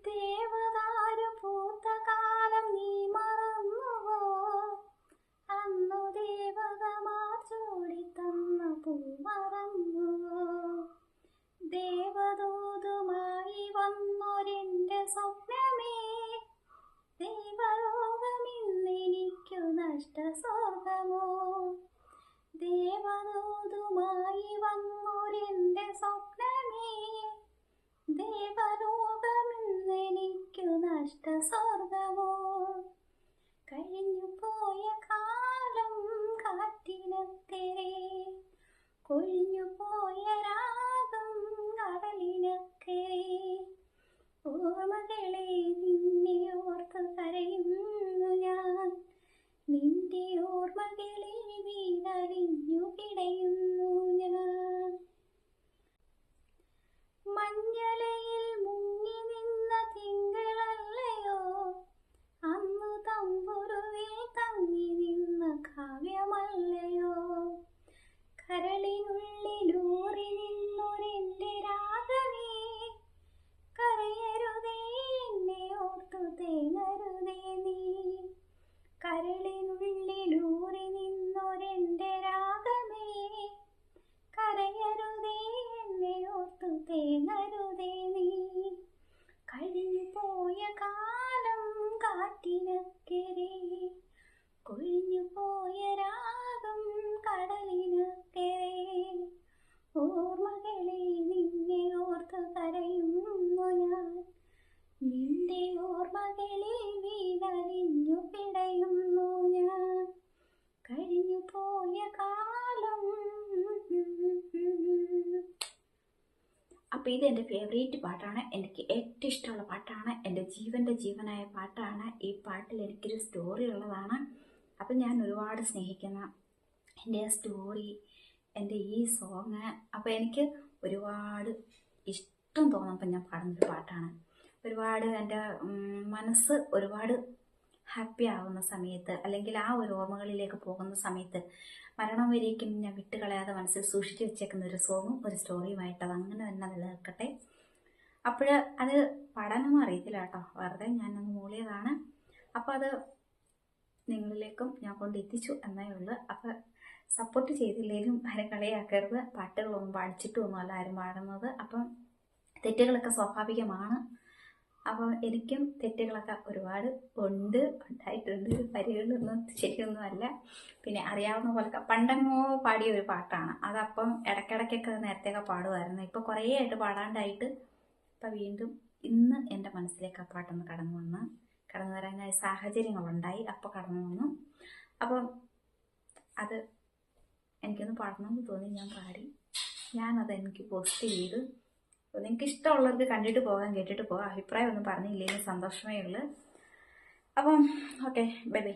ദേവദാരു പൂത്ത കാലം നീ മറന്നുവോ? അന്നു ദേവതമാർ ചൂടിത്തന്ന പൂ മറന്നുവോ? ദേവദൂതുമായി വന്നൊരെന്റെ സ്വപ്നമേ, ദേവലോകമിന്നെനിക്കു നഷ്ടസ്വർഗമോ? ദേവദൂതുമായി വന്നൊരെന്റെ സ്വപ്നമേ, ദേവലോകമിന്നെനിക്കു നഷ്ടസ്വർഗമോ? കഴിഞ്ഞു പോയ കാലം കാറ്റിനക്കരെ, കൊഴിഞ്ഞു പോയ രാഗം കടലിനക്കരെ. ഓർമ്മകളെ നിന്നെ ഓർത്തു കരയുന്നു ഞാൻ, നിന്റെ ഓർമ്മകളിൽ വീണലിഞ്ഞു പിടയുന്നു ഞാൻ. മഞ്ഞലയിൽ മുങ്ങി നിന്ന തിങ്കളല്ലയോ, അന്നു തമ്പുരുവിൽ തങ്ങി നിന്ന കാവ്യമല്ലയോ? കരളിനുള്ളിലൂറി നിന്നൊരെന്റെ രാഗമേ, കരയരുതേ എന്നെ ഓർത്തു തേങ്ങരുതേ നീ. കരളിനുള്ളിലൂറി നിന്നൊരെന്റെ രാഗമേ, കരയരുതേ എന്നെ ഓർത്തു തേങ്ങരുതേ നീ. കഴിഞ്ഞു പോയ കാലം കാറ്റിനക്കരെ, കൊഴിഞ്ഞു പോയ രാഗം കടലിനക്കരെ. ഓർമ്മകളെ നിന്നെ ഓർത്തു കരയുന്നു ഞാൻ, നിന്റെ ഓർമ്മകളിൽ വീണലിഞ്ഞു പിടയുന്നു ഞാൻ. കഴിഞ്ഞു പോയ കാലം. അപ്പോൾ ഇതെൻ്റെ ഫേവറേറ്റ് പാട്ടാണ്, എനിക്ക് ഏറ്റവും ഇഷ്ടമുള്ള പാട്ടാണ്, എൻ്റെ ജീവൻ്റെ ജീവനായ പാട്ടാണ്. ഈ പാട്ടിൽ എനിക്കൊരു സ്റ്റോറി ഉള്ളതാണ്. അപ്പം ഞാൻ ഒരുപാട് സ്നേഹിക്കുന്ന എൻ്റെ ആ സ്റ്റോറി, എൻ്റെ ഈ സോങ്, അപ്പോൾ എനിക്ക് ഒരുപാട് ഇഷ്ടം തോന്നുമ്പോൾ ഞാൻ പാടുന്നൊരു പാട്ടാണ്. ഒരുപാട് എൻ്റെ മനസ്സ് ഒരുപാട് ഹാപ്പി ആവുന്ന സമയത്ത്, അല്ലെങ്കിൽ ആ ഒരു ഓർമ്മകളിലേക്ക് പോകുന്ന സമയത്ത്, മരണം വരേക്കും ഞാൻ വിട്ടുകളയാതെ മനസ്സിൽ സൂക്ഷിച്ചു വെച്ചേക്കുന്ന ഒരു സോങ്ങും ഒരു സ്റ്റോറിയുമായിട്ട് അത് അങ്ങനെ തന്നെ നിലനിൽക്കട്ടെ. അപ്പോൾ അത് പാടാനൊന്നും അറിയത്തില്ല കേട്ടോ, വെറുതെ ഞാനൊന്ന് മൂളിയതാണ്. അപ്പോൾ അത് നിങ്ങളിലേക്കും ഞാൻ കൊണ്ടെത്തിച്ചു എന്നേ ഉള്ളൂ. അപ്പോൾ സപ്പോർട്ട് ചെയ്തില്ലെങ്കിലും ആരും കളിയാക്കരുത്. പാട്ടുകളൊന്നും പഠിച്ചിട്ടൊന്നുമല്ല ആരും പാടുന്നത്. അപ്പം തെറ്റുകളൊക്കെ സ്വാഭാവികമാണ്. അപ്പം എനിക്കും തെറ്റുകളൊക്കെ ഒരുപാട് ഉണ്ടായിട്ടുണ്ട്. വരികളൊന്നും ശരിയൊന്നുമല്ല. പിന്നെ അറിയാവുന്ന പോലൊക്കെ പണ്ടങ്ങോ പാടിയ ഒരു പാട്ടാണ്. അതപ്പം ഇടയ്ക്കിടയ്ക്കൊക്കെ നേരത്തെയൊക്കെ പാടുമായിരുന്നു. ഇപ്പോൾ കുറേ ആയിട്ട് പാടാണ്ടായിട്ട് ഇപ്പം വീണ്ടും ഇന്ന് എൻ്റെ മനസ്സിലേക്ക് ആ പാട്ടൊന്ന് കടന്നു വരാനായ സാഹചര്യങ്ങളുണ്ടായി. അപ്പോൾ കടന്നു വന്നു. അപ്പം അത് എനിക്കൊന്ന് പാടണമെന്ന് തോന്നി, ഞാൻ പാടി. ഞാനത് എനിക്ക് പോസ്റ്റ് ചെയ്തു. നിങ്ങൾക്ക് ഇഷ്ടമുള്ളവർക്ക് കണ്ടിട്ട് പോകാൻ, കേട്ടിട്ട് പോകാം. അഭിപ്രായം ഒന്നും പറഞ്ഞില്ലെങ്കിൽ സന്തോഷമേ ഉള്ളൂ. അപ്പം ഓക്കെ, ബൈ ബൈ.